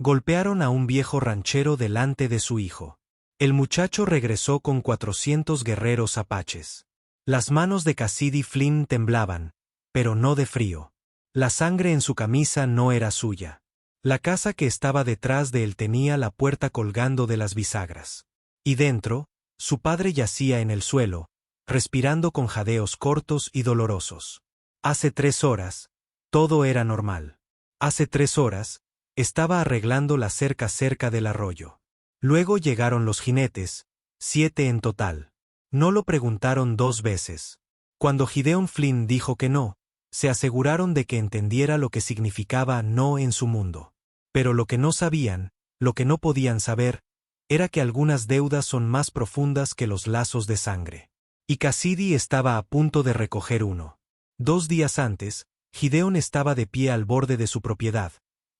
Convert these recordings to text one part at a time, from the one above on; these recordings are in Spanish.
Golpearon a un viejo ranchero delante de su hijo. El muchacho regresó con 400 guerreros apaches. Las manos de Cassidy Flynn temblaban, pero no de frío. La sangre en su camisa no era suya. La casa que estaba detrás de él tenía la puerta colgando de las bisagras. Y dentro, su padre yacía en el suelo, respirando con jadeos cortos y dolorosos. Hace 3 horas, todo era normal. Hace 3 horas, estaba arreglando la cerca cerca del arroyo. Luego llegaron los jinetes, 7 en total. No lo preguntaron 2 veces. Cuando Gideon Flynn dijo que no, se aseguraron de que entendiera lo que significaba no en su mundo. Pero lo que no sabían, lo que no podían saber, era que algunas deudas son más profundas que los lazos de sangre. Y Cassidy estaba a punto de recoger uno. 2 días antes, Gideon estaba de pie al borde de su propiedad,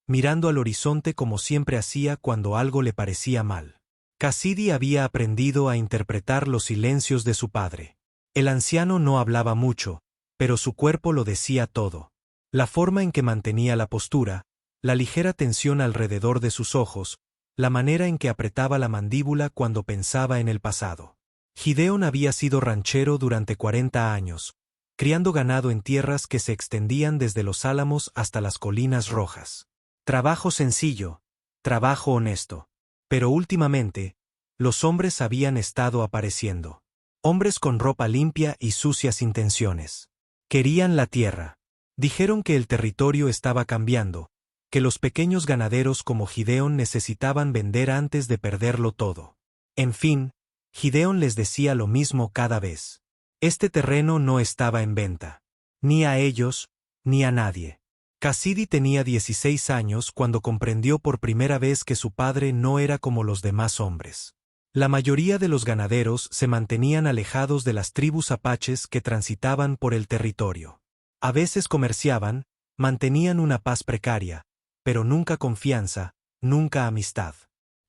mirando al horizonte como siempre hacía cuando algo le parecía mal. Cassidy había aprendido a interpretar los silencios de su padre. El anciano no hablaba mucho, pero su cuerpo lo decía todo. La forma en que mantenía la postura, la ligera tensión alrededor de sus ojos, la manera en que apretaba la mandíbula cuando pensaba en el pasado. Gideon había sido ranchero durante 40 años, criando ganado en tierras que se extendían desde los Álamos hasta las Colinas Rojas. Trabajo sencillo, trabajo honesto. Pero últimamente, los hombres habían estado apareciendo. Hombres con ropa limpia y sucias intenciones. Querían la tierra. Dijeron que el territorio estaba cambiando, que los pequeños ganaderos como Gideon necesitaban vender antes de perderlo todo. En fin, Gideon les decía lo mismo cada vez. Este terreno no estaba en venta. Ni a ellos, ni a nadie. Cassidy tenía 16 años cuando comprendió por primera vez que su padre no era como los demás hombres. La mayoría de los ganaderos se mantenían alejados de las tribus apaches que transitaban por el territorio. A veces comerciaban, mantenían una paz precaria, pero nunca confianza, nunca amistad.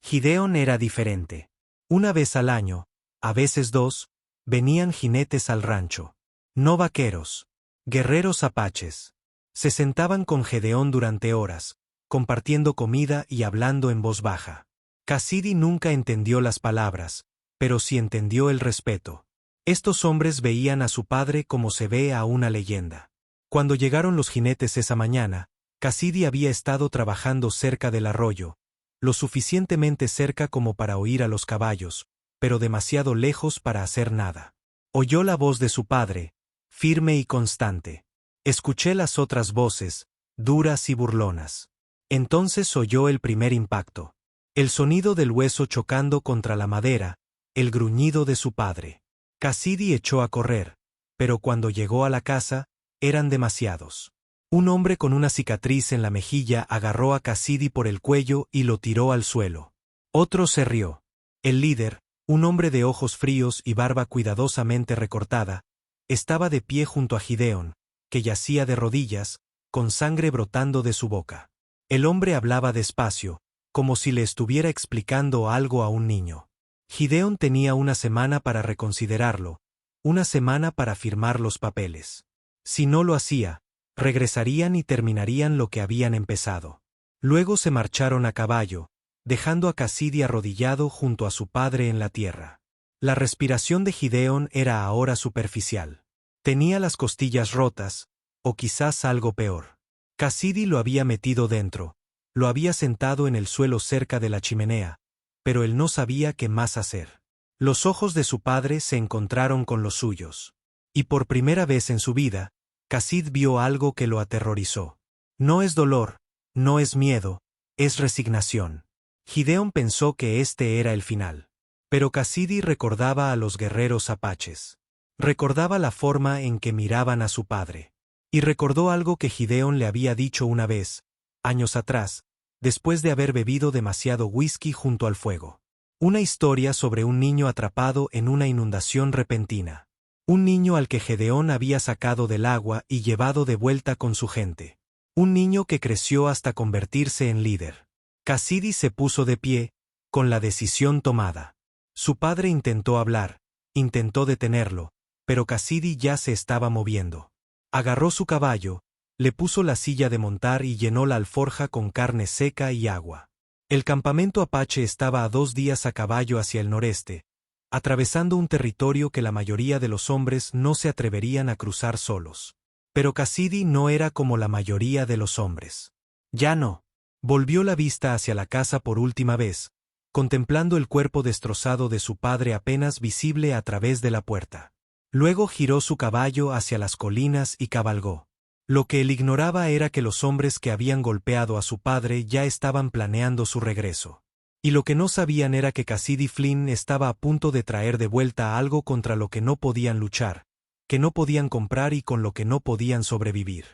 Gideon era diferente. Una vez al año, a veces 2, venían jinetes al rancho. No vaqueros, guerreros apaches. Se sentaban con Gedeón durante horas, compartiendo comida y hablando en voz baja. Cassidy nunca entendió las palabras, pero sí entendió el respeto. Estos hombres veían a su padre como se ve a una leyenda. Cuando llegaron los jinetes esa mañana, Cassidy había estado trabajando cerca del arroyo, lo suficientemente cerca como para oír a los caballos, pero demasiado lejos para hacer nada. Oyó la voz de su padre, firme y constante. Escuché las otras voces, duras y burlonas. Entonces oyó el primer impacto. El sonido del hueso chocando contra la madera, el gruñido de su padre. Cassidy echó a correr, pero cuando llegó a la casa, eran demasiados. Un hombre con una cicatriz en la mejilla agarró a Cassidy por el cuello y lo tiró al suelo. Otro se rió. El líder, un hombre de ojos fríos y barba cuidadosamente recortada, estaba de pie junto a Gideon, que yacía de rodillas, con sangre brotando de su boca. El hombre hablaba despacio, como si le estuviera explicando algo a un niño. Gideon tenía una semana para reconsiderarlo, una semana para firmar los papeles. Si no lo hacía, regresarían y terminarían lo que habían empezado. Luego se marcharon a caballo, dejando a Cassidy arrodillado junto a su padre en la tierra. La respiración de Gideon era ahora superficial. Tenía las costillas rotas, o quizás algo peor. Cassidy lo había metido dentro, lo había sentado en el suelo cerca de la chimenea, pero él no sabía qué más hacer. Los ojos de su padre se encontraron con los suyos. Y por primera vez en su vida, Cassidy vio algo que lo aterrorizó. No es dolor, no es miedo, es resignación. Gideon pensó que este era el final. Pero Cassidy recordaba a los guerreros apaches. Recordaba la forma en que miraban a su padre. Y recordó algo que Gideon le había dicho una vez, años atrás, después de haber bebido demasiado whisky junto al fuego. Una historia sobre un niño atrapado en una inundación repentina. Un niño al que Gedeón había sacado del agua y llevado de vuelta con su gente. Un niño que creció hasta convertirse en líder. Cassidy se puso de pie, con la decisión tomada. Su padre intentó hablar, intentó detenerlo, pero Cassidy ya se estaba moviendo. Agarró su caballo, le puso la silla de montar y llenó la alforja con carne seca y agua. El campamento apache estaba a 2 días a caballo hacia el noreste, atravesando un territorio que la mayoría de los hombres no se atreverían a cruzar solos. Pero Cassidy no era como la mayoría de los hombres. Ya no. Volvió la vista hacia la casa por última vez, contemplando el cuerpo destrozado de su padre apenas visible a través de la puerta. Luego giró su caballo hacia las colinas y cabalgó. Lo que él ignoraba era que los hombres que habían golpeado a su padre ya estaban planeando su regreso. Y lo que no sabían era que Cassidy Flynn estaba a punto de traer de vuelta algo contra lo que no podían luchar, que no podían comprar y con lo que no podían sobrevivir.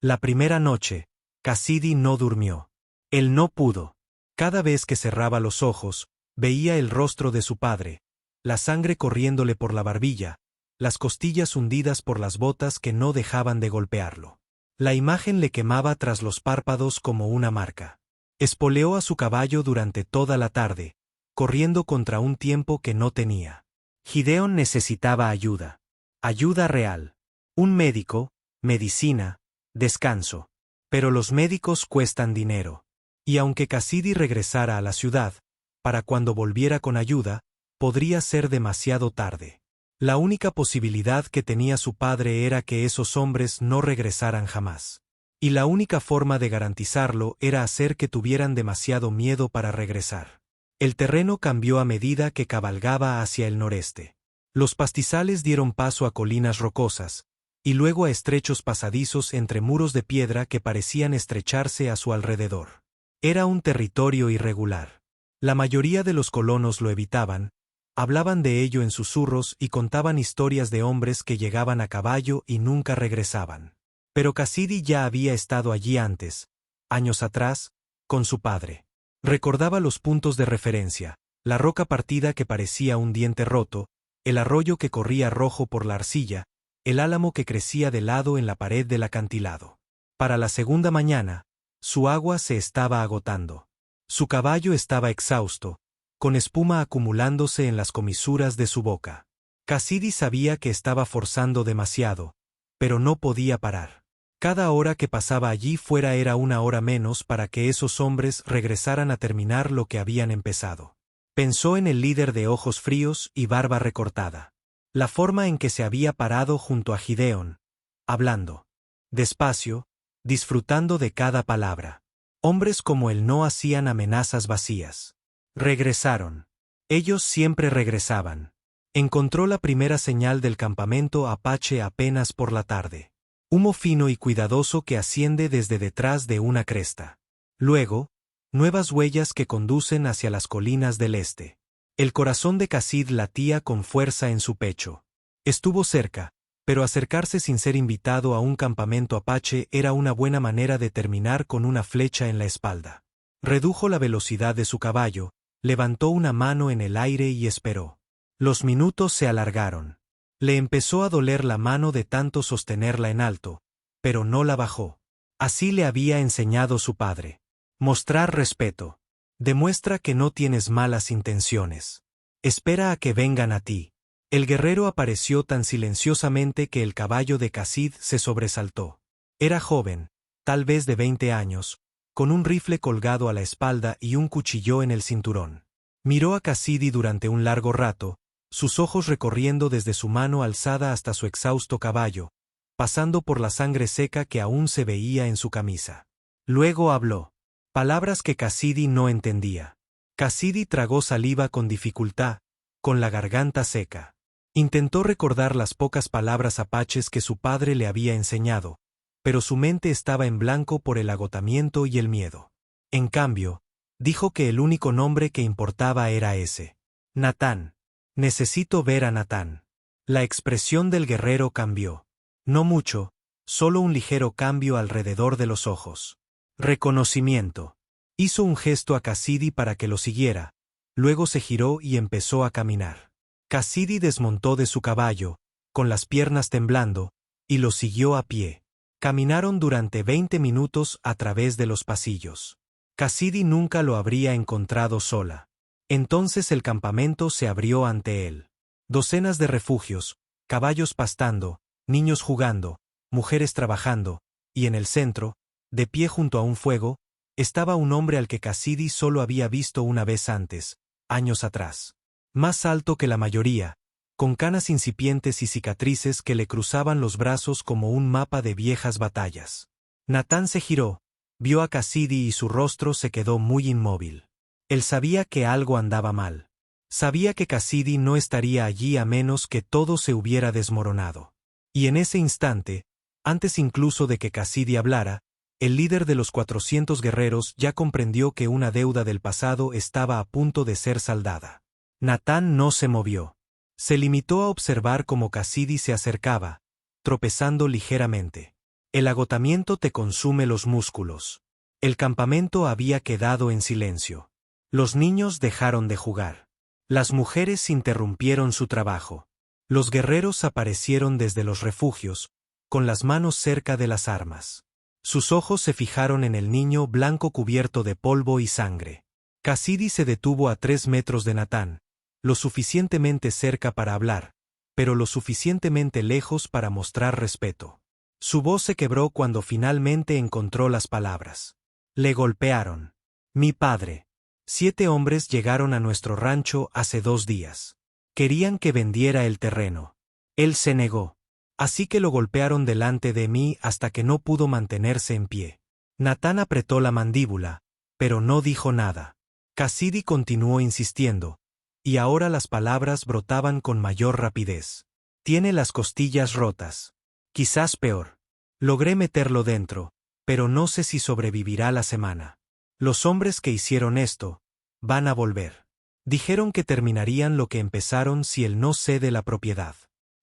La primera noche, Cassidy no durmió. Él no pudo. Cada vez que cerraba los ojos, veía el rostro de su padre, la sangre corriéndole por la barbilla, las costillas hundidas por las botas que no dejaban de golpearlo. La imagen le quemaba tras los párpados como una marca. Espoleó a su caballo durante toda la tarde, corriendo contra un tiempo que no tenía. Gideon necesitaba ayuda. Ayuda real. Un médico, medicina, descanso. Pero los médicos cuestan dinero. Y aunque Cassidy regresara a la ciudad, para cuando volviera con ayuda, podría ser demasiado tarde. La única posibilidad que tenía su padre era que esos hombres no regresaran jamás. Y la única forma de garantizarlo era hacer que tuvieran demasiado miedo para regresar. El terreno cambió a medida que cabalgaba hacia el noreste. Los pastizales dieron paso a colinas rocosas, y luego a estrechos pasadizos entre muros de piedra que parecían estrecharse a su alrededor. Era un territorio irregular. La mayoría de los colonos lo evitaban, hablaban de ello en susurros y contaban historias de hombres que llegaban a caballo y nunca regresaban. Pero Cassidy ya había estado allí antes, años atrás, con su padre. Recordaba los puntos de referencia, la roca partida que parecía un diente roto, el arroyo que corría rojo por la arcilla, el álamo que crecía de lado en la pared del acantilado. Para la segunda mañana, su agua se estaba agotando. Su caballo estaba exhausto, con espuma acumulándose en las comisuras de su boca. Cassidy sabía que estaba forzando demasiado, pero no podía parar. Cada hora que pasaba allí fuera era una hora menos para que esos hombres regresaran a terminar lo que habían empezado. Pensó en el líder de ojos fríos y barba recortada. La forma en que se había parado junto a Gideon, hablando. Despacio, disfrutando de cada palabra. Hombres como él no hacían amenazas vacías. Regresaron. Ellos siempre regresaban. Encontró la primera señal del campamento apache apenas por la tarde. Humo fino y cuidadoso que asciende desde detrás de una cresta. Luego, nuevas huellas que conducen hacia las colinas del este. El corazón de Cassidy latía con fuerza en su pecho. Estuvo cerca, pero acercarse sin ser invitado a un campamento apache era una buena manera de terminar con una flecha en la espalda. Redujo la velocidad de su caballo, levantó una mano en el aire y esperó. Los minutos se alargaron. Le empezó a doler la mano de tanto sostenerla en alto, pero no la bajó. Así le había enseñado su padre. Mostrar respeto. Demuestra que no tienes malas intenciones. Espera a que vengan a ti. El guerrero apareció tan silenciosamente que el caballo de Cassidy se sobresaltó. Era joven, tal vez de 20 años, con un rifle colgado a la espalda y un cuchillo en el cinturón. Miró a Cassidy durante un largo rato, sus ojos recorriendo desde su mano alzada hasta su exhausto caballo, pasando por la sangre seca que aún se veía en su camisa. Luego habló. Palabras que Cassidy no entendía. Cassidy tragó saliva con dificultad, con la garganta seca. Intentó recordar las pocas palabras apaches que su padre le había enseñado, pero su mente estaba en blanco por el agotamiento y el miedo. En cambio, dijo que el único nombre que importaba era ese. Natán. Necesito ver a Natán. La expresión del guerrero cambió. No mucho, solo un ligero cambio alrededor de los ojos. Reconocimiento. Hizo un gesto a Cassidy para que lo siguiera, luego se giró y empezó a caminar. Cassidy desmontó de su caballo, con las piernas temblando, y lo siguió a pie. Caminaron durante 20 minutos a través de los pasillos. Cassidy nunca lo habría encontrado sola. Entonces el campamento se abrió ante él. Docenas de refugios, caballos pastando, niños jugando, mujeres trabajando, y en el centro, de pie junto a un fuego, estaba un hombre al que Cassidy solo había visto una vez antes, años atrás. Más alto que la mayoría, con canas incipientes y cicatrices que le cruzaban los brazos como un mapa de viejas batallas. Natán se giró, vio a Cassidy y su rostro se quedó muy inmóvil. Él sabía que algo andaba mal. Sabía que Cassidy no estaría allí a menos que todo se hubiera desmoronado. Y en ese instante, antes incluso de que Cassidy hablara, el líder de los 400 guerreros ya comprendió que una deuda del pasado estaba a punto de ser saldada. Natán no se movió. Se limitó a observar cómo Cassidy se acercaba, tropezando ligeramente. El agotamiento te consume los músculos. El campamento había quedado en silencio. Los niños dejaron de jugar. Las mujeres interrumpieron su trabajo. Los guerreros aparecieron desde los refugios, con las manos cerca de las armas. Sus ojos se fijaron en el niño blanco cubierto de polvo y sangre. Cassidy se detuvo a 3 metros de Natán, lo suficientemente cerca para hablar, pero lo suficientemente lejos para mostrar respeto. Su voz se quebró cuando finalmente encontró las palabras. Le golpearon. Mi padre. 7 hombres llegaron a nuestro rancho hace 2 días. Querían que vendiera el terreno. Él se negó. Así que lo golpearon delante de mí hasta que no pudo mantenerse en pie. Natán apretó la mandíbula, pero no dijo nada. Cassidy continuó insistiendo, y ahora las palabras brotaban con mayor rapidez. Tiene las costillas rotas. Quizás peor. Logré meterlo dentro, pero no sé si sobrevivirá la semana. Los hombres que hicieron esto van a volver. Dijeron que terminarían lo que empezaron si él no cede la propiedad.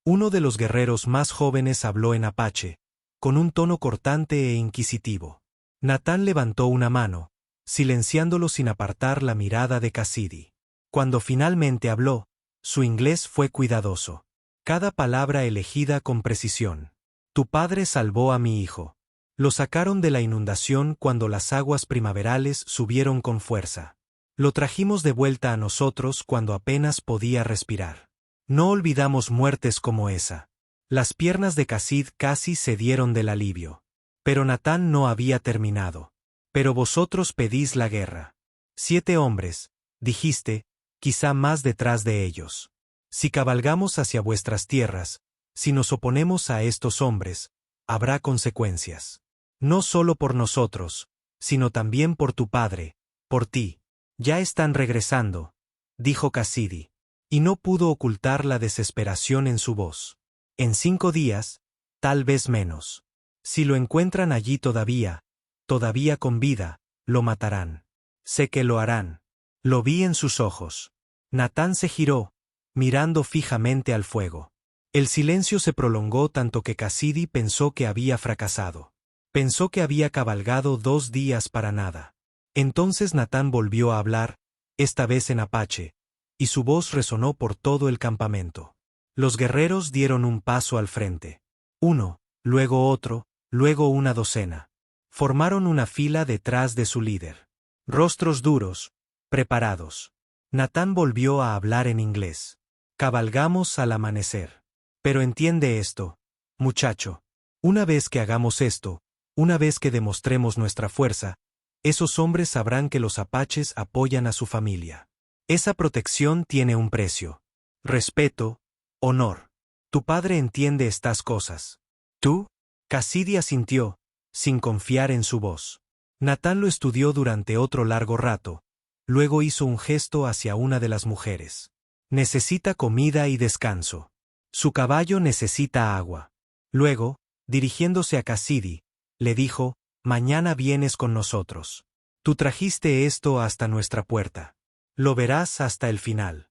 Uno de los guerreros más jóvenes habló en apache, con un tono cortante e inquisitivo. Natán levantó una mano, silenciándolo sin apartar la mirada de Cassidy. Cuando finalmente habló, su inglés fue cuidadoso. Cada palabra elegida con precisión. Tu padre salvó a mi hijo. Lo sacaron de la inundación cuando las aguas primaverales subieron con fuerza. Lo trajimos de vuelta a nosotros cuando apenas podía respirar. No olvidamos muertes como esa. Las piernas de Cassidy casi cedieron del alivio. Pero Natán no había terminado. Pero vosotros pedís la guerra. 7 hombres, dijiste, quizá más detrás de ellos. Si cabalgamos hacia vuestras tierras, si nos oponemos a estos hombres, habrá consecuencias. No solo por nosotros, sino también por tu padre, por ti. Ya están regresando, dijo Cassidy, y no pudo ocultar la desesperación en su voz. En 5 días, tal vez menos. Si lo encuentran allí todavía con vida, lo matarán. Sé que lo harán. Lo vi en sus ojos. Natán se giró, mirando fijamente al fuego. El silencio se prolongó tanto que Cassidy pensó que había fracasado. Pensó que había cabalgado 2 días para nada. Entonces Natán volvió a hablar, esta vez en apache, y su voz resonó por todo el campamento. Los guerreros dieron un paso al frente. Uno, luego otro, luego una docena. Formaron una fila detrás de su líder. Rostros duros, preparados. Natán volvió a hablar en inglés. Cabalgamos al amanecer. Pero entiende esto, muchacho. Una vez que hagamos esto, una vez que demostremos nuestra fuerza, esos hombres sabrán que los apaches apoyan a su familia. Esa protección tiene un precio. Respeto, honor. Tu padre entiende estas cosas. ¿Tú? Cassidy asintió, sin confiar en su voz. Natán lo estudió durante otro largo rato, luego hizo un gesto hacia una de las mujeres. Necesita comida y descanso. Su caballo necesita agua. Luego, dirigiéndose a Cassidy, le dijo, mañana vienes con nosotros. Tú trajiste esto hasta nuestra puerta. Lo verás hasta el final.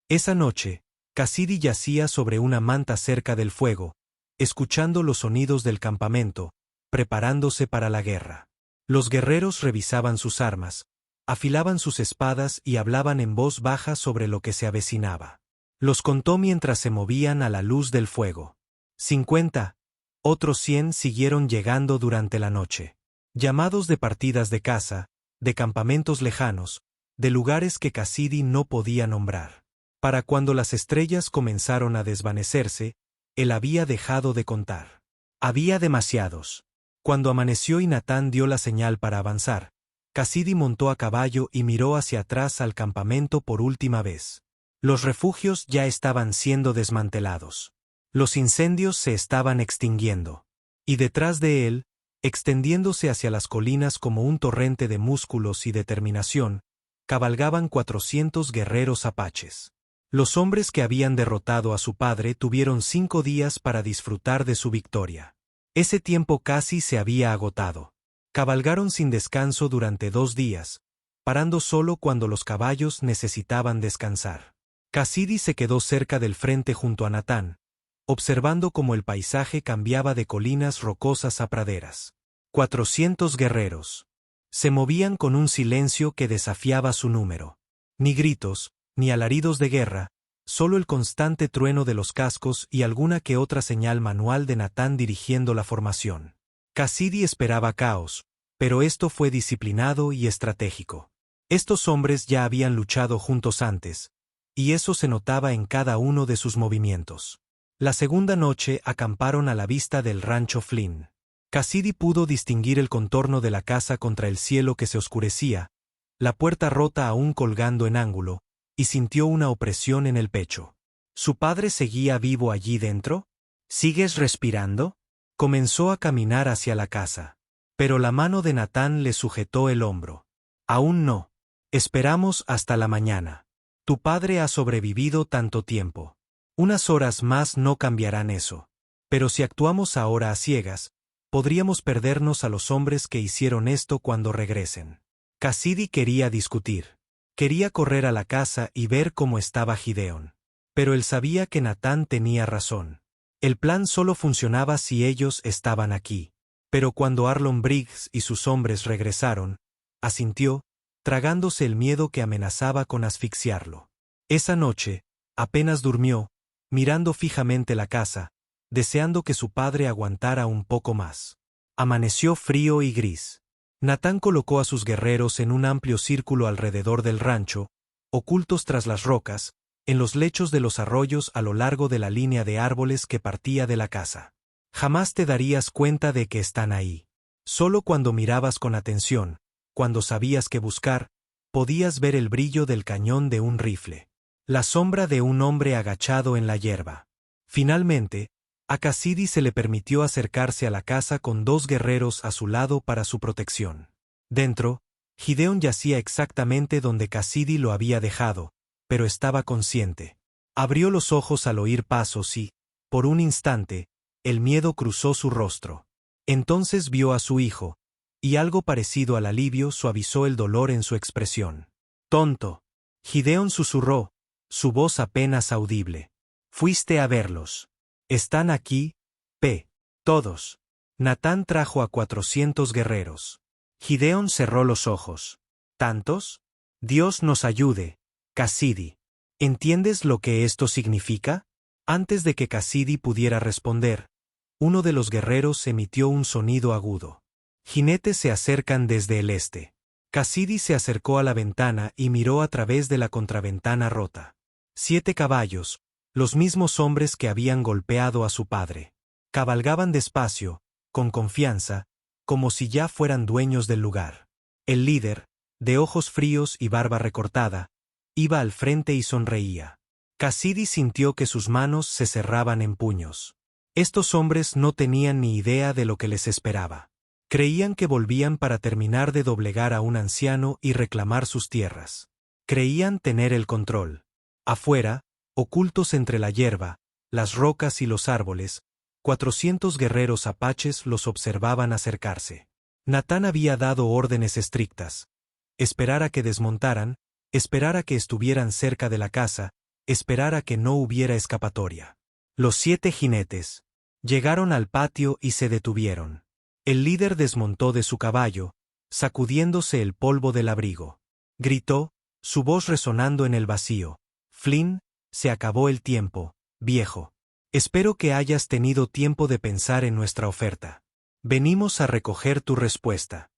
Esa noche, Cassidy yacía sobre una manta cerca del fuego, escuchando los sonidos del campamento, preparándose para la guerra. Los guerreros revisaban sus armas, afilaban sus espadas y hablaban en voz baja sobre lo que se avecinaba. Los contó mientras se movían a la luz del fuego. 50, otros 100 siguieron llegando durante la noche. Llamados de partidas de caza, de campamentos lejanos, de lugares que Cassidy no podía nombrar. Para cuando las estrellas comenzaron a desvanecerse, él había dejado de contar. Había demasiados. Cuando amaneció y Natán dio la señal para avanzar, Cassidy montó a caballo y miró hacia atrás al campamento por última vez. Los refugios ya estaban siendo desmantelados. Los incendios se estaban extinguiendo. Y detrás de él, extendiéndose hacia las colinas como un torrente de músculos y determinación, cabalgaban 400 guerreros apaches. Los hombres que habían derrotado a su padre tuvieron 5 días para disfrutar de su victoria. Ese tiempo casi se había agotado. Cabalgaron sin descanso durante 2 días, parando solo cuando los caballos necesitaban descansar. Cassidy se quedó cerca del frente junto a Natán, observando cómo el paisaje cambiaba de colinas rocosas a praderas. 400 guerreros. Se movían con un silencio que desafiaba su número. Ni gritos, ni alaridos de guerra, solo el constante trueno de los cascos y alguna que otra señal manual de Natán dirigiendo la formación. Cassidy esperaba caos, pero esto fue disciplinado y estratégico. Estos hombres ya habían luchado juntos antes, y eso se notaba en cada uno de sus movimientos. La segunda noche acamparon a la vista del rancho Flynn. Cassidy pudo distinguir el contorno de la casa contra el cielo que se oscurecía, la puerta rota aún colgando en ángulo, y sintió una opresión en el pecho. ¿Su padre seguía vivo allí dentro? ¿Sigues respirando? Comenzó a caminar hacia la casa. Pero la mano de Natán le sujetó el hombro. Aún no. Esperamos hasta la mañana. Tu padre ha sobrevivido tanto tiempo. Unas horas más no cambiarán eso. Pero si actuamos ahora a ciegas, podríamos perdernos a los hombres que hicieron esto cuando regresen. Cassidy quería discutir. Quería correr a la casa y ver cómo estaba Gideon. Pero él sabía que Natán tenía razón. El plan solo funcionaba si ellos estaban aquí. Pero cuando Arlon Briggs y sus hombres regresaron, asintió, tragándose el miedo que amenazaba con asfixiarlo. Esa noche, apenas durmió, mirando fijamente la casa, deseando que su padre aguantara un poco más. Amaneció frío y gris. Natán colocó a sus guerreros en un amplio círculo alrededor del rancho, ocultos tras las rocas, en los lechos de los arroyos a lo largo de la línea de árboles que partía de la casa. Jamás te darías cuenta de que están ahí. Solo cuando mirabas con atención, cuando sabías qué buscar, podías ver el brillo del cañón de un rifle. La sombra de un hombre agachado en la hierba. Finalmente, a Cassidy se le permitió acercarse a la casa con 2 guerreros a su lado para su protección. Dentro, Gideon yacía exactamente donde Cassidy lo había dejado, pero estaba consciente. Abrió los ojos al oír pasos y, por un instante, el miedo cruzó su rostro. Entonces vio a su hijo, y algo parecido al alivio suavizó el dolor en su expresión. «Tonto», Gideon susurró, su voz apenas audible. «Fuiste a verlos. Están aquí, P. Todos». Natán trajo a 400 guerreros. Gideon cerró los ojos. ¿Tantos? Dios nos ayude, Cassidy. ¿Entiendes lo que esto significa? Antes de que Cassidy pudiera responder, uno de los guerreros emitió un sonido agudo. Jinetes se acercan desde el este. Cassidy se acercó a la ventana y miró a través de la contraventana rota. 7 caballos, los mismos hombres que habían golpeado a su padre. Cabalgaban despacio, con confianza, como si ya fueran dueños del lugar. El líder, de ojos fríos y barba recortada, iba al frente y sonreía. Cassidy sintió que sus manos se cerraban en puños. Estos hombres no tenían ni idea de lo que les esperaba. Creían que volvían para terminar de doblegar a un anciano y reclamar sus tierras. Creían tener el control. Afuera, ocultos entre la hierba, las rocas y los árboles, 400 guerreros apaches los observaban acercarse. Natán había dado órdenes estrictas. Esperar a que desmontaran, esperar a que estuvieran cerca de la casa, esperar a que no hubiera escapatoria. Los 7 jinetes llegaron al patio y se detuvieron. El líder desmontó de su caballo, sacudiéndose el polvo del abrigo. Gritó, su voz resonando en el vacío. «Flynn, se acabó el tiempo, viejo. Espero que hayas tenido tiempo de pensar en nuestra oferta. Venimos a recoger tu respuesta».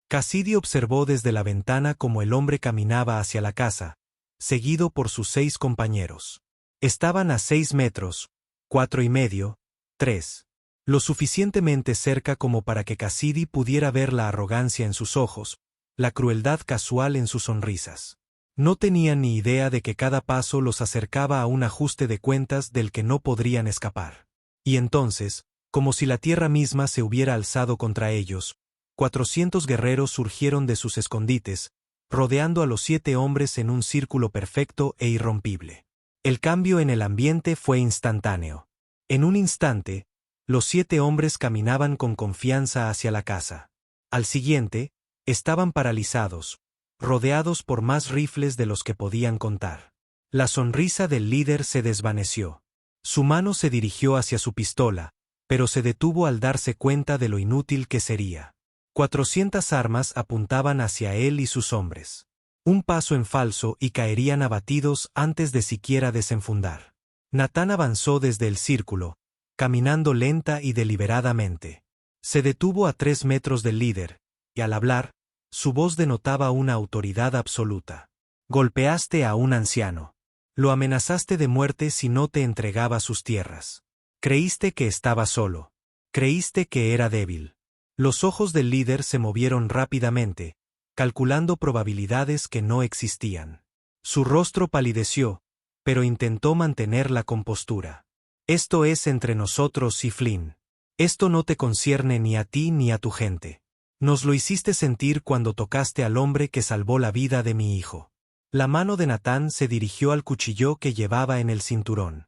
Cassidy observó desde la ventana cómo el hombre caminaba hacia la casa, seguido por sus 6 compañeros. Estaban a 6 metros, 4 y medio, 3. Lo suficientemente cerca como para que Cassidy pudiera ver la arrogancia en sus ojos, la crueldad casual en sus sonrisas. No tenían ni idea de que cada paso los acercaba a un ajuste de cuentas del que no podrían escapar. Y entonces, como si la tierra misma se hubiera alzado contra ellos, 400 guerreros surgieron de sus escondites, rodeando a los 7 hombres en un círculo perfecto e irrompible. El cambio en el ambiente fue instantáneo. En un instante, los 7 hombres caminaban con confianza hacia la casa. Al siguiente, estaban paralizados, rodeados por más rifles de los que podían contar. La sonrisa del líder se desvaneció. Su mano se dirigió hacia su pistola, pero se detuvo al darse cuenta de lo inútil que sería. 400 armas apuntaban hacia él y sus hombres. Un paso en falso y caerían abatidos antes de siquiera desenfundar. Natán avanzó desde el círculo, caminando lenta y deliberadamente. Se detuvo a 3 metros del líder, y al hablar, su voz denotaba una autoridad absoluta. Golpeaste a un anciano. Lo amenazaste de muerte si no te entregaba sus tierras. Creíste que estaba solo. Creíste que era débil. Los ojos del líder se movieron rápidamente, calculando probabilidades que no existían. Su rostro palideció, pero intentó mantener la compostura. Esto es entre nosotros y Flynn. Esto no te concierne ni a ti ni a tu gente. Nos lo hiciste sentir cuando tocaste al hombre que salvó la vida de mi hijo. La mano de Natán se dirigió al cuchillo que llevaba en el cinturón.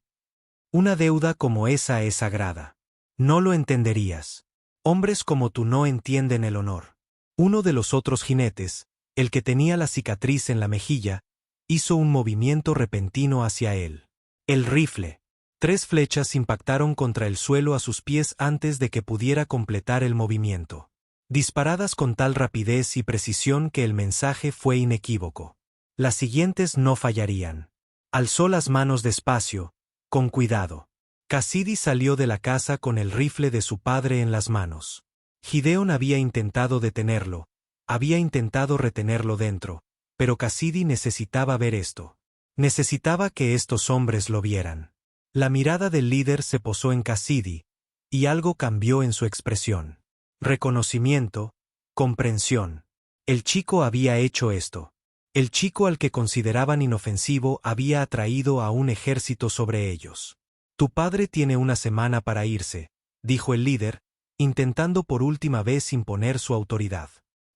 Una deuda como esa es sagrada. No lo entenderías. Hombres como tú no entienden el honor. Uno de los otros jinetes, el que tenía la cicatriz en la mejilla, hizo un movimiento repentino hacia él. El rifle. 3 flechas impactaron contra el suelo a sus pies antes de que pudiera completar el movimiento. Disparadas con tal rapidez y precisión que el mensaje fue inequívoco. Las siguientes no fallarían. Alzó las manos despacio, con cuidado. Cassidy salió de la casa con el rifle de su padre en las manos. Gideon había intentado detenerlo, había intentado retenerlo dentro, pero Cassidy necesitaba ver esto. Necesitaba que estos hombres lo vieran. La mirada del líder se posó en Cassidy, y algo cambió en su expresión. Reconocimiento, comprensión. El chico había hecho esto. El chico al que consideraban inofensivo había atraído a un ejército sobre ellos. Tu padre tiene una semana para irse, dijo el líder, intentando por última vez imponer su autoridad.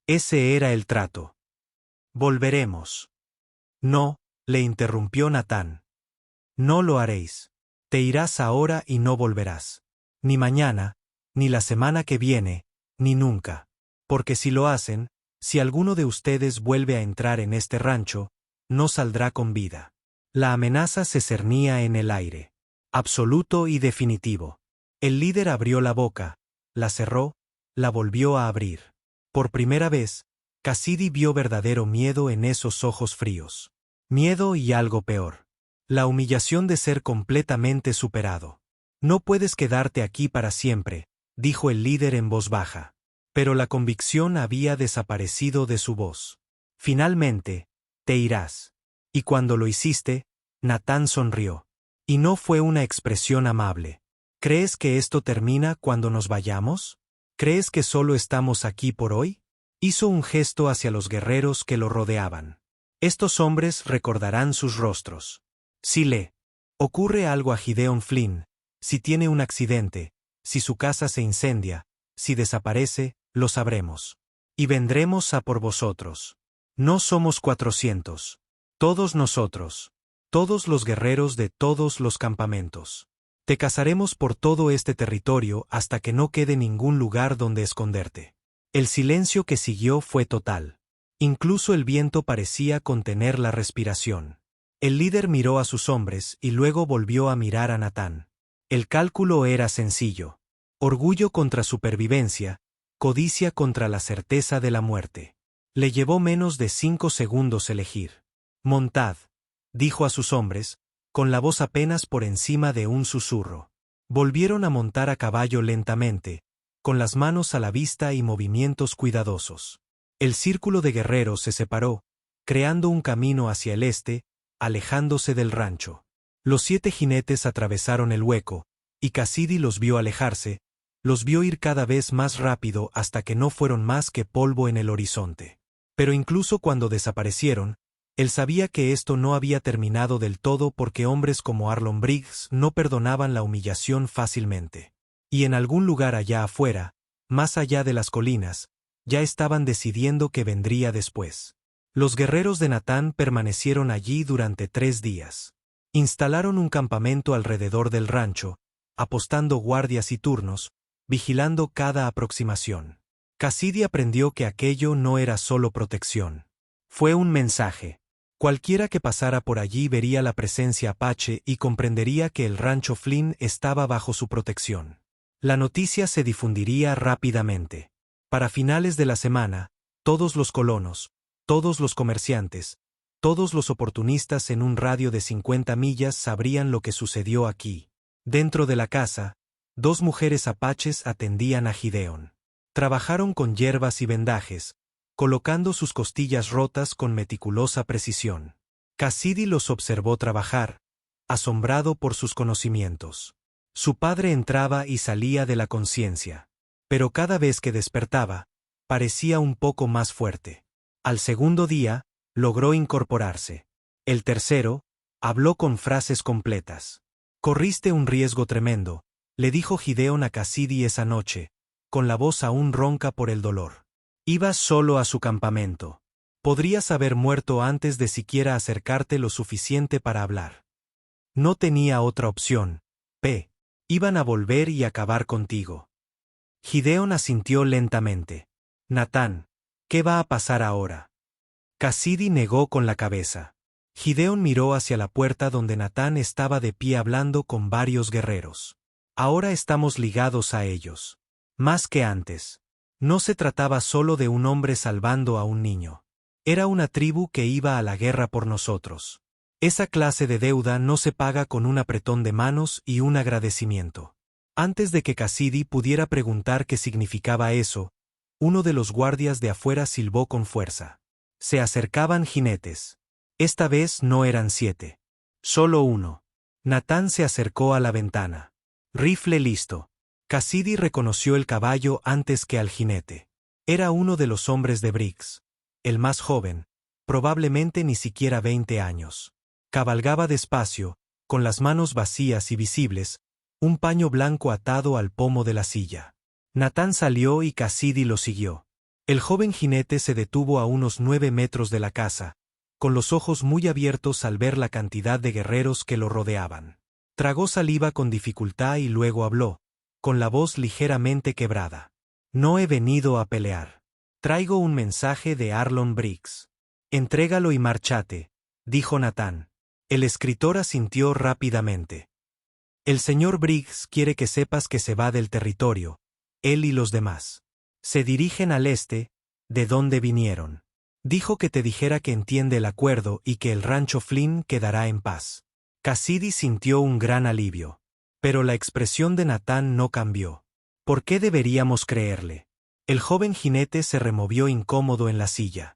Ese era el trato. Volveremos. No, le interrumpió Natán. No lo haréis. Te irás ahora y no volverás. Ni mañana, ni la semana que viene, ni nunca. Porque si lo hacen, si alguno de ustedes vuelve a entrar en este rancho, no saldrá con vida. La amenaza se cernía en el aire. Absoluto y definitivo. El líder abrió la boca, la cerró, la volvió a abrir. Por primera vez, Cassidy vio verdadero miedo en esos ojos fríos. Miedo y algo peor. La humillación de ser completamente superado. No puedes quedarte aquí para siempre, dijo el líder en voz baja. Pero la convicción había desaparecido de su voz. Finalmente, te irás. Y cuando lo hiciste, Natán sonrió. Y no fue una expresión amable. ¿Crees que esto termina cuando nos vayamos? ¿Crees que solo estamos aquí por hoy? Hizo un gesto hacia los guerreros que lo rodeaban. Estos hombres recordarán sus rostros. Si le ocurre algo a Gideon Flynn, si tiene un accidente, si su casa se incendia, si desaparece, lo sabremos. Y vendremos a por vosotros. No somos 400. Todos nosotros. Todos los guerreros de todos los campamentos. Te cazaremos por todo este territorio hasta que no quede ningún lugar donde esconderte. El silencio que siguió fue total. Incluso el viento parecía contener la respiración. El líder miró a sus hombres y luego volvió a mirar a Natán. El cálculo era sencillo. Orgullo contra supervivencia, codicia contra la certeza de la muerte. Le llevó menos de 5 segundos elegir. Montad, dijo a sus hombres, con la voz apenas por encima de un susurro. Volvieron a montar a caballo lentamente, con las manos a la vista y movimientos cuidadosos. El círculo de guerreros se separó, creando un camino hacia el este, alejándose del rancho. Los 7 jinetes atravesaron el hueco, y Cassidy los vio alejarse, los vio ir cada vez más rápido hasta que no fueron más que polvo en el horizonte. Pero incluso cuando desaparecieron, él sabía que esto no había terminado del todo porque hombres como Arlon Briggs no perdonaban la humillación fácilmente. Y en algún lugar allá afuera, más allá de las colinas, ya estaban decidiendo qué vendría después. Los guerreros de Natán permanecieron allí durante 3 días. Instalaron un campamento alrededor del rancho, apostando guardias y turnos, vigilando cada aproximación. Cassidy aprendió que aquello no era solo protección. Fue un mensaje. Cualquiera que pasara por allí vería la presencia apache y comprendería que el rancho Flynn estaba bajo su protección. La noticia se difundiría rápidamente. Para finales de la semana, todos los colonos, todos los comerciantes, todos los oportunistas en un radio de 50 millas sabrían lo que sucedió aquí. Dentro de la casa, 2 mujeres apaches atendían a Gideon. Trabajaron con hierbas y vendajes, colocando sus costillas rotas con meticulosa precisión. Cassidy los observó trabajar, asombrado por sus conocimientos. Su padre entraba y salía de la conciencia, pero cada vez que despertaba, parecía un poco más fuerte. Al segundo día, logró incorporarse. El tercero, habló con frases completas. «Corriste un riesgo tremendo», le dijo Gideon a Cassidy esa noche, con la voz aún ronca por el dolor. «Ibas solo a su campamento. Podrías haber muerto antes de siquiera acercarte lo suficiente para hablar. No tenía otra opción, P. Iban a volver y acabar contigo». Gideon asintió lentamente. «Natán, ¿qué va a pasar ahora?». Cassidy negó con la cabeza. Gideon miró hacia la puerta donde Natán estaba de pie hablando con varios guerreros. «Ahora estamos ligados a ellos. Más que antes. No se trataba solo de un hombre salvando a un niño. Era una tribu que iba a la guerra por nosotros. Esa clase de deuda no se paga con un apretón de manos y un agradecimiento». Antes de que Cassidy pudiera preguntar qué significaba eso, uno de los guardias de afuera silbó con fuerza. Se acercaban jinetes. Esta vez no eran 7. Solo uno. Natán se acercó a la ventana. Rifle listo. Cassidy reconoció el caballo antes que al jinete. Era uno de los hombres de Briggs. El más joven, probablemente ni siquiera 20 años. Cabalgaba despacio, con las manos vacías y visibles, un paño blanco atado al pomo de la silla. Natán salió y Cassidy lo siguió. El joven jinete se detuvo a unos 9 metros de la casa, con los ojos muy abiertos al ver la cantidad de guerreros que lo rodeaban. Tragó saliva con dificultad y luego habló, con la voz ligeramente quebrada. «No he venido a pelear. Traigo un mensaje de Arlon Briggs». «Entrégalo y márchate», dijo Natán. El escritor asintió rápidamente. «El señor Briggs quiere que sepas que se va del territorio, él y los demás. Se dirigen al este, de donde vinieron. Dijo que te dijera que entiende el acuerdo y que el rancho Flynn quedará en paz». Cassidy sintió un gran alivio. Pero la expresión de Natán no cambió. ¿Por qué deberíamos creerle? El joven jinete se removió incómodo en la silla.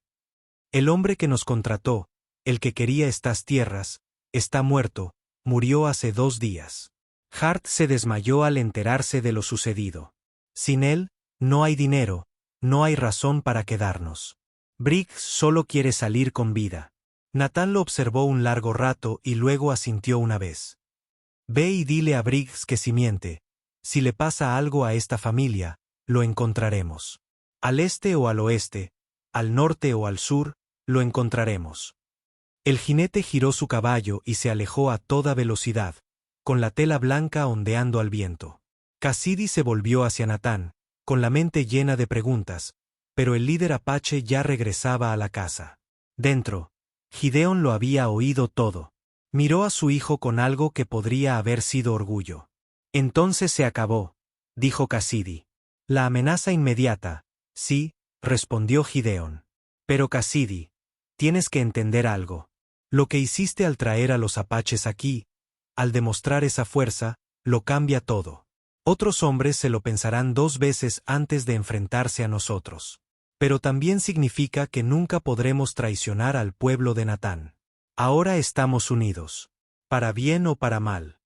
«El hombre que nos contrató, el que quería estas tierras, está muerto, murió hace 2 días». Hart se desmayó al enterarse de lo sucedido. «Sin él, no hay dinero, no hay razón para quedarnos. Briggs solo quiere salir con vida». Natán lo observó un largo rato y luego asintió una vez. «Ve y dile a Briggs que si miente, si le pasa algo a esta familia, lo encontraremos. Al este o al oeste, al norte o al sur, lo encontraremos». El jinete giró su caballo y se alejó a toda velocidad, con la tela blanca ondeando al viento. Cassidy se volvió hacia Natán, con la mente llena de preguntas, pero el líder apache ya regresaba a la casa. Dentro, Gideon lo había oído todo. Miró a su hijo con algo que podría haber sido orgullo. «Entonces se acabó», dijo Cassidy. «La amenaza inmediata, sí», respondió Gideon. «Pero Cassidy, tienes que entender algo. Lo que hiciste al traer a los apaches aquí, al demostrar esa fuerza, lo cambia todo. Otros hombres se lo pensarán 2 veces antes de enfrentarse a nosotros. Pero también significa que nunca podremos traicionar al pueblo de Natán. Ahora estamos unidos. Para bien o para mal».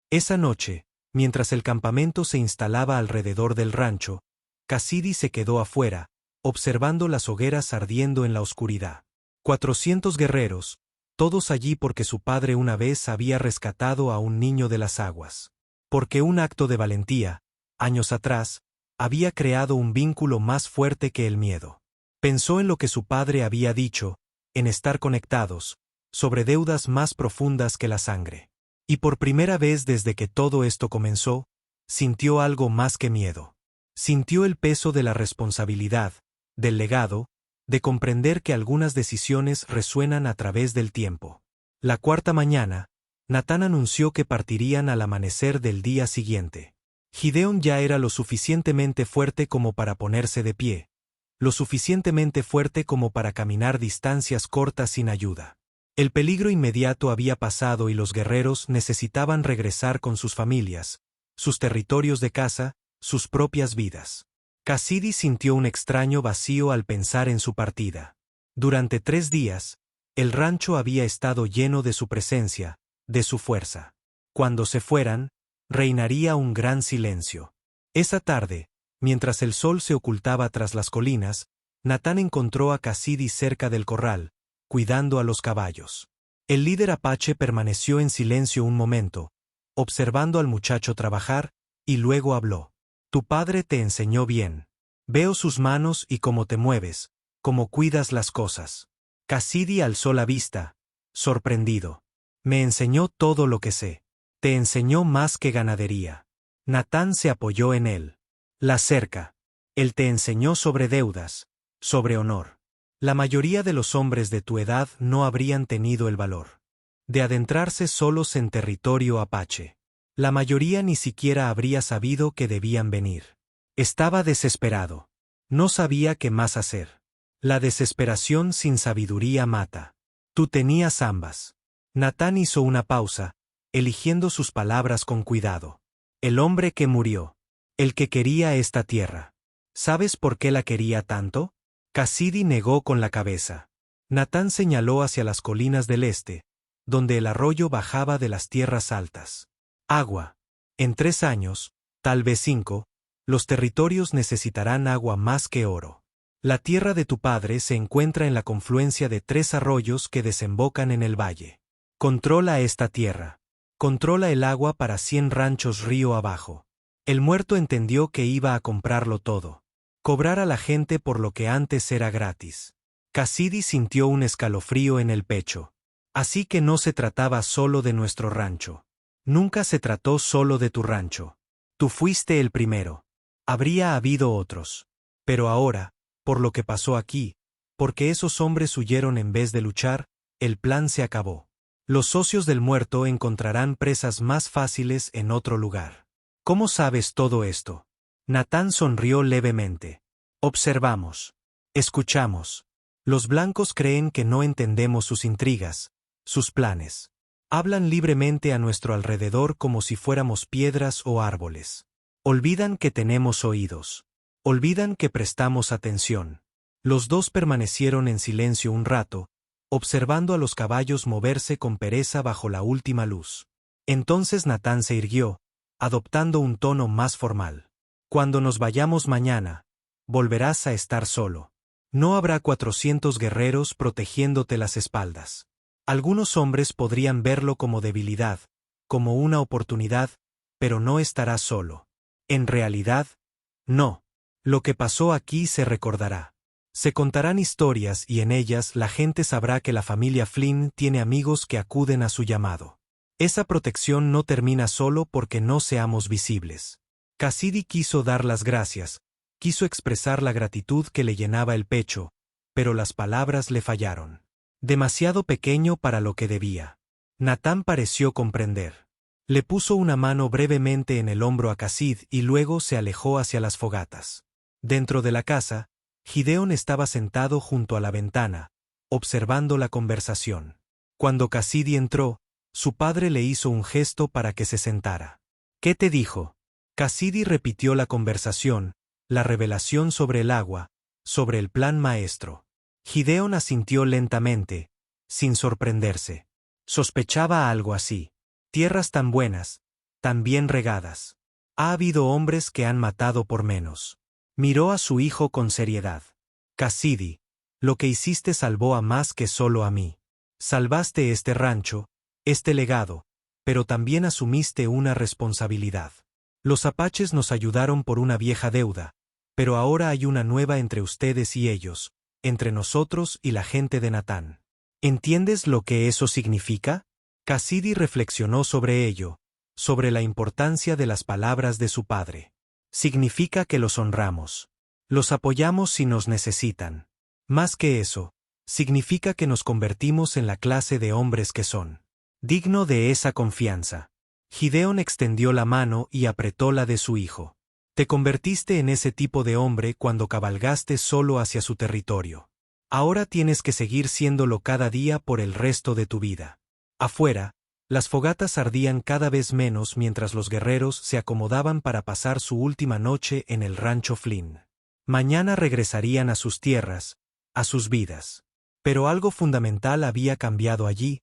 Esa noche, mientras el campamento se instalaba alrededor del rancho, Cassidy se quedó afuera, observando las hogueras ardiendo en la oscuridad. 400 guerreros, todos allí porque su padre una vez había rescatado a un niño de las aguas. Porque un acto de valentía, años atrás, había creado un vínculo más fuerte que el miedo. Pensó en lo que su padre había dicho, en estar conectados, sobre deudas más profundas que la sangre. Y por primera vez desde que todo esto comenzó, sintió algo más que miedo. Sintió el peso de la responsabilidad, del legado, de comprender que algunas decisiones resuenan a través del tiempo. La cuarta mañana, Natán anunció que partirían al amanecer del día siguiente. Gideón ya era lo suficientemente fuerte como para ponerse de pie, lo suficientemente fuerte como para caminar distancias cortas sin ayuda. El peligro inmediato había pasado y los guerreros necesitaban regresar con sus familias, sus territorios de caza, sus propias vidas. Cassidy sintió un extraño vacío al pensar en su partida. Durante 3 días, el rancho había estado lleno de su presencia, de su fuerza. Cuando se fueran, reinaría un gran silencio. Esa tarde, mientras el sol se ocultaba tras las colinas, Natán encontró a Cassidy cerca del corral, cuidando a los caballos. El líder apache permaneció en silencio un momento, observando al muchacho trabajar, y luego habló. Tu padre te enseñó bien. Veo sus manos y cómo te mueves, cómo cuidas las cosas. Cassidy alzó la vista, sorprendido. Me enseñó todo lo que sé. Te enseñó más que ganadería. Natán se apoyó en él. La cerca. Él te enseñó sobre deudas, sobre honor. La mayoría de los hombres de tu edad no habrían tenido el valor de adentrarse solos en territorio apache. La mayoría ni siquiera habría sabido que debían venir. Estaba desesperado. No sabía qué más hacer. La desesperación sin sabiduría mata. Tú tenías ambas. Natán hizo una pausa, eligiendo sus palabras con cuidado. El hombre que murió. El que quería esta tierra. ¿Sabes por qué la quería tanto? Cassidy negó con la cabeza. Natán señaló hacia las colinas del este, donde el arroyo bajaba de las tierras altas. Agua. En 3 años, tal vez 5, los territorios necesitarán agua más que oro. La tierra de tu padre se encuentra en la confluencia de 3 arroyos que desembocan en el valle. Controla esta tierra. Controla el agua para 100 ranchos río abajo. El muerto entendió que iba a comprarlo todo. Cobrar a la gente por lo que antes era gratis. Cassidy sintió un escalofrío en el pecho. Así que no se trataba solo de nuestro rancho. Nunca se trató solo de tu rancho. Tú fuiste el primero. Habría habido otros. Pero ahora, por lo que pasó aquí, porque esos hombres huyeron en vez de luchar, el plan se acabó. Los socios del muerto encontrarán presas más fáciles en otro lugar. ¿Cómo sabes todo esto? Natán sonrió levemente. Observamos. Escuchamos. Los blancos creen que no entendemos sus intrigas, sus planes. Hablan libremente a nuestro alrededor como si fuéramos piedras o árboles. Olvidan que tenemos oídos. Olvidan que prestamos atención. Los dos permanecieron en silencio un rato, observando a los caballos moverse con pereza bajo la última luz. Entonces Natán se irguió, adoptando un tono más formal. Cuando nos vayamos mañana, volverás a estar solo. No habrá 400 guerreros protegiéndote las espaldas. Algunos hombres podrían verlo como debilidad, como una oportunidad, pero no estarás solo. En realidad, no. Lo que pasó aquí se recordará. Se contarán historias y en ellas la gente sabrá que la familia Flynn tiene amigos que acuden a su llamado. Esa protección no termina solo porque no seamos visibles. Cassidy quiso dar las gracias, quiso expresar la gratitud que le llenaba el pecho, pero las palabras le fallaron. Demasiado pequeño para lo que debía. Natán pareció comprender. Le puso una mano brevemente en el hombro a Cassidy y luego se alejó hacia las fogatas. Dentro de la casa, Gideón estaba sentado junto a la ventana, observando la conversación. Cuando Cassidy entró, su padre le hizo un gesto para que se sentara. ¿Qué te dijo? Cassidy repitió la conversación, la revelación sobre el agua, sobre el plan maestro. Gideón asintió lentamente, sin sorprenderse. Sospechaba algo así. Tierras tan buenas, tan bien regadas. Ha habido hombres que han matado por menos. Miró a su hijo con seriedad. Cassidy, lo que hiciste salvó a más que solo a mí. Salvaste este rancho, este legado, pero también asumiste una responsabilidad. Los apaches nos ayudaron por una vieja deuda, pero ahora hay una nueva entre ustedes y ellos, entre nosotros y la gente de Natán. ¿Entiendes lo que eso significa? Cassidy reflexionó sobre ello, sobre la importancia de las palabras de su padre. Significa que los honramos. Los apoyamos si nos necesitan. Más que eso, significa que nos convertimos en la clase de hombres que son. Digno de esa confianza. Gideón extendió la mano y apretó la de su hijo. Te convertiste en ese tipo de hombre cuando cabalgaste solo hacia su territorio. Ahora tienes que seguir siéndolo cada día por el resto de tu vida. Afuera, las fogatas ardían cada vez menos mientras los guerreros se acomodaban para pasar su última noche en el rancho Flynn. Mañana regresarían a sus tierras, a sus vidas. Pero algo fundamental había cambiado allí,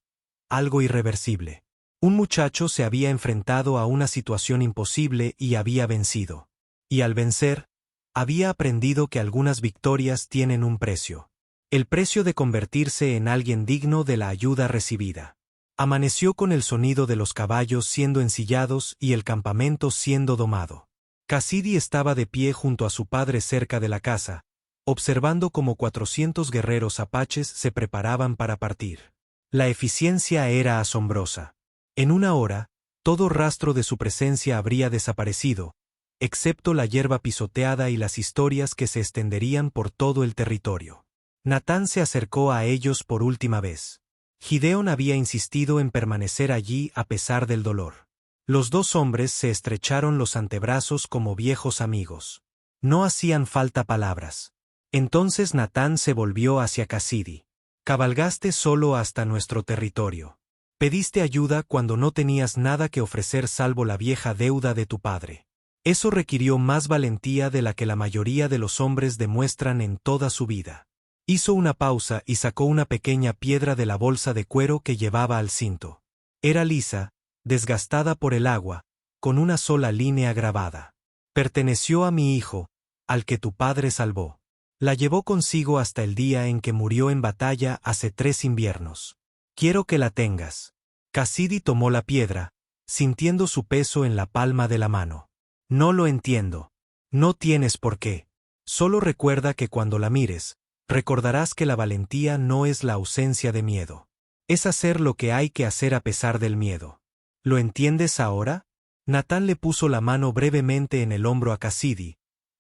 algo irreversible. Un muchacho se había enfrentado a una situación imposible y había vencido. Y al vencer, había aprendido que algunas victorias tienen un precio. El precio de convertirse en alguien digno de la ayuda recibida. Amaneció con el sonido de los caballos siendo ensillados y el campamento siendo domado. Cassidy estaba de pie junto a su padre cerca de la casa, observando cómo 400 guerreros apaches se preparaban para partir. La eficiencia era asombrosa. En una hora, todo rastro de su presencia habría desaparecido, excepto la hierba pisoteada y las historias que se extenderían por todo el territorio. Natán se acercó a ellos por última vez. Gideón había insistido en permanecer allí a pesar del dolor. Los dos hombres se estrecharon los antebrazos como viejos amigos. No hacían falta palabras. Entonces Natán se volvió hacia Cassidy. Cabalgaste solo hasta nuestro territorio. Pediste ayuda cuando no tenías nada que ofrecer salvo la vieja deuda de tu padre. Eso requirió más valentía de la que la mayoría de los hombres demuestran en toda su vida. Hizo una pausa y sacó una pequeña piedra de la bolsa de cuero que llevaba al cinto. Era lisa, desgastada por el agua, con una sola línea grabada. Perteneció a mi hijo, al que tu padre salvó. La llevó consigo hasta el día en que murió en batalla hace 3 inviernos. Quiero que la tengas. Cassidy tomó la piedra, sintiendo su peso en la palma de la mano. No lo entiendo. No tienes por qué. Solo recuerda que cuando la mires, recordarás que la valentía no es la ausencia de miedo. Es hacer lo que hay que hacer a pesar del miedo. ¿Lo entiendes ahora? Natán le puso la mano brevemente en el hombro a Cassidy,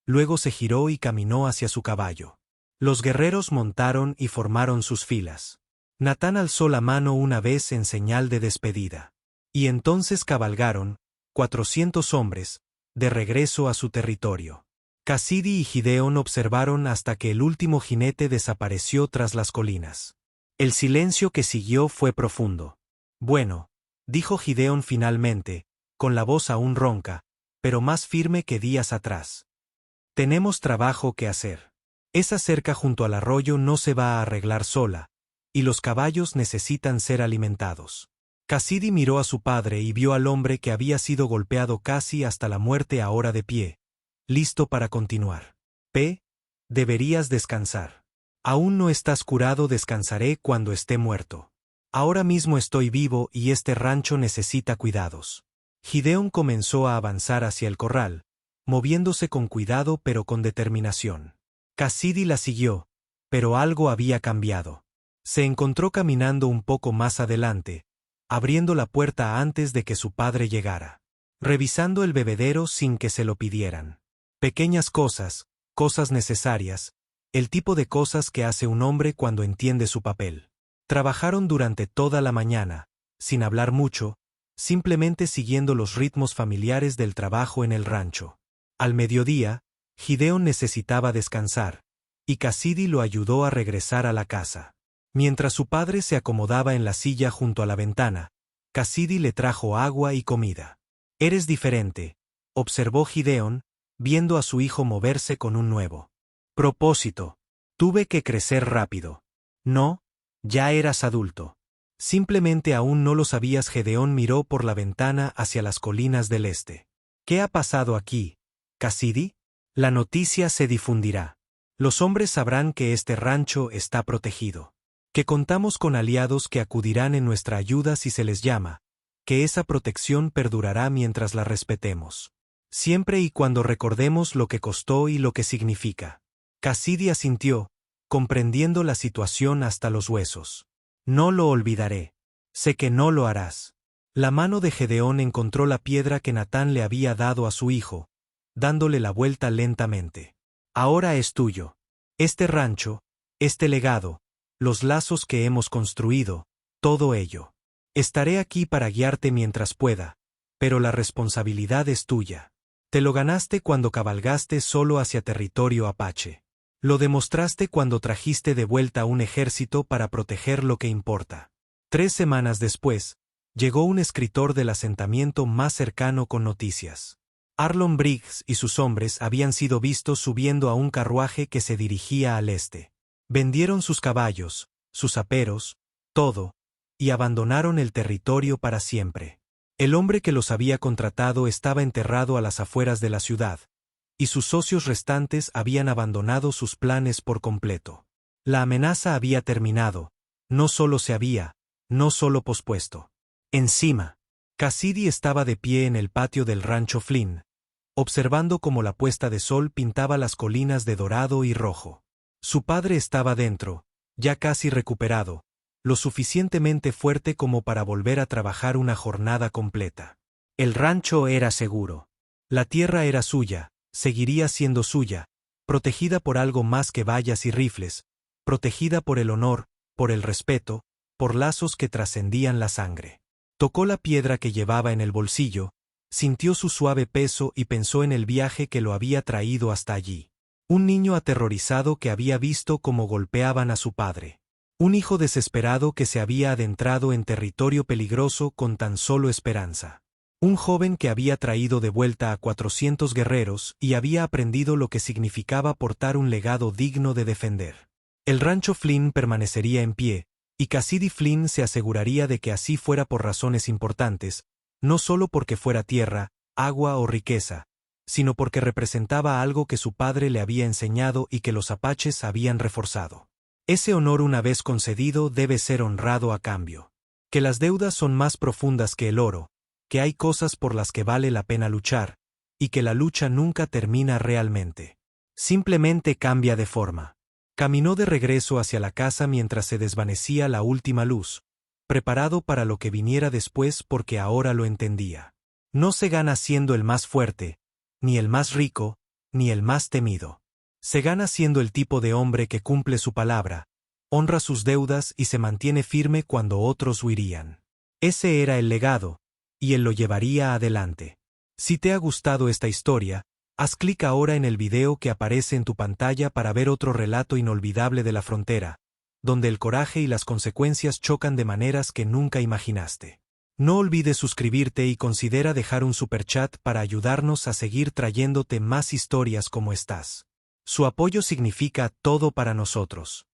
luego se giró y caminó hacia su caballo. Los guerreros montaron y formaron sus filas. Natán alzó la mano una vez en señal de despedida. Y entonces cabalgaron, 400 hombres, de regreso a su territorio. Cassidy y Gideón observaron hasta que el último jinete desapareció tras las colinas. El silencio que siguió fue profundo. Bueno, dijo Gideón finalmente, con la voz aún ronca, pero más firme que días atrás. Tenemos trabajo que hacer. Esa cerca junto al arroyo no se va a arreglar sola, y los caballos necesitan ser alimentados. Cassidy miró a su padre y vio al hombre que había sido golpeado casi hasta la muerte ahora de pie, listo para continuar. Deberías descansar. Aún no estás curado, descansaré cuando esté muerto. Ahora mismo estoy vivo y este rancho necesita cuidados. Gideón comenzó a avanzar hacia el corral, moviéndose con cuidado pero con determinación. Cassidy la siguió, pero algo había cambiado. Se encontró caminando un poco más adelante, abriendo la puerta antes de que su padre llegara. Revisando el bebedero sin que se lo pidieran. Pequeñas cosas, cosas necesarias, el tipo de cosas que hace un hombre cuando entiende su papel. Trabajaron durante toda la mañana, sin hablar mucho, simplemente siguiendo los ritmos familiares del trabajo en el rancho. Al mediodía, Gideón necesitaba descansar, y Cassidy lo ayudó a regresar a la casa. Mientras su padre se acomodaba en la silla junto a la ventana, Cassidy le trajo agua y comida. Eres diferente, observó Gideón, viendo a su hijo moverse con un nuevo propósito. Tuve que crecer rápido. No, ya eras adulto. Simplemente aún no lo sabías. Gideón miró por la ventana hacia las colinas del este. ¿Qué ha pasado aquí, Cassidy? La noticia se difundirá. Los hombres sabrán que este rancho está protegido. Que contamos con aliados que acudirán en nuestra ayuda si se les llama, que esa protección perdurará mientras la respetemos. Siempre y cuando recordemos lo que costó y lo que significa. Cassidy asintió, comprendiendo la situación hasta los huesos. No lo olvidaré. Sé que no lo harás. La mano de Gedeón encontró la piedra que Natán le había dado a su hijo, dándole la vuelta lentamente. Ahora es tuyo. Este rancho, este legado, los lazos que hemos construido, todo ello. Estaré aquí para guiarte mientras pueda, pero la responsabilidad es tuya. Te lo ganaste cuando cabalgaste solo hacia territorio apache. Lo demostraste cuando trajiste de vuelta un ejército para proteger lo que importa. 3 semanas después, llegó un escritor del asentamiento más cercano con noticias. Arlon Briggs y sus hombres habían sido vistos subiendo a un carruaje que se dirigía al este. Vendieron sus caballos, sus aperos, todo, y abandonaron el territorio para siempre. El hombre que los había contratado estaba enterrado a las afueras de la ciudad, y sus socios restantes habían abandonado sus planes por completo. La amenaza había terminado, no solo pospuesto. Encima, Cassidy estaba de pie en el patio del rancho Flynn, observando cómo la puesta de sol pintaba las colinas de dorado y rojo. Su padre estaba dentro, ya casi recuperado, lo suficientemente fuerte como para volver a trabajar una jornada completa. El rancho era seguro. La tierra era suya, seguiría siendo suya, protegida por algo más que vallas y rifles, protegida por el honor, por el respeto, por lazos que trascendían la sangre. Tocó la piedra que llevaba en el bolsillo, sintió su suave peso y pensó en el viaje que lo había traído hasta allí. Un niño aterrorizado que había visto cómo golpeaban a su padre. Un hijo desesperado que se había adentrado en territorio peligroso con tan solo esperanza. Un joven que había traído de vuelta a 400 guerreros y había aprendido lo que significaba portar un legado digno de defender. El rancho Flynn permanecería en pie, y Cassidy Flynn se aseguraría de que así fuera por razones importantes, no solo porque fuera tierra, agua o riqueza, sino porque representaba algo que su padre le había enseñado y que los apaches habían reforzado. Ese honor una vez concedido debe ser honrado a cambio. Que las deudas son más profundas que el oro, que hay cosas por las que vale la pena luchar, y que la lucha nunca termina realmente. Simplemente cambia de forma. Caminó de regreso hacia la casa mientras se desvanecía la última luz, preparado para lo que viniera después porque ahora lo entendía. No se gana siendo el más fuerte, ni el más rico, ni el más temido. Se gana siendo el tipo de hombre que cumple su palabra, honra sus deudas y se mantiene firme cuando otros huirían. Ese era el legado, y él lo llevaría adelante. Si te ha gustado esta historia, haz clic ahora en el video que aparece en tu pantalla para ver otro relato inolvidable de la frontera, donde el coraje y las consecuencias chocan de maneras que nunca imaginaste. No olvides suscribirte y considera dejar un superchat para ayudarnos a seguir trayéndote más historias como estas. Su apoyo significa todo para nosotros.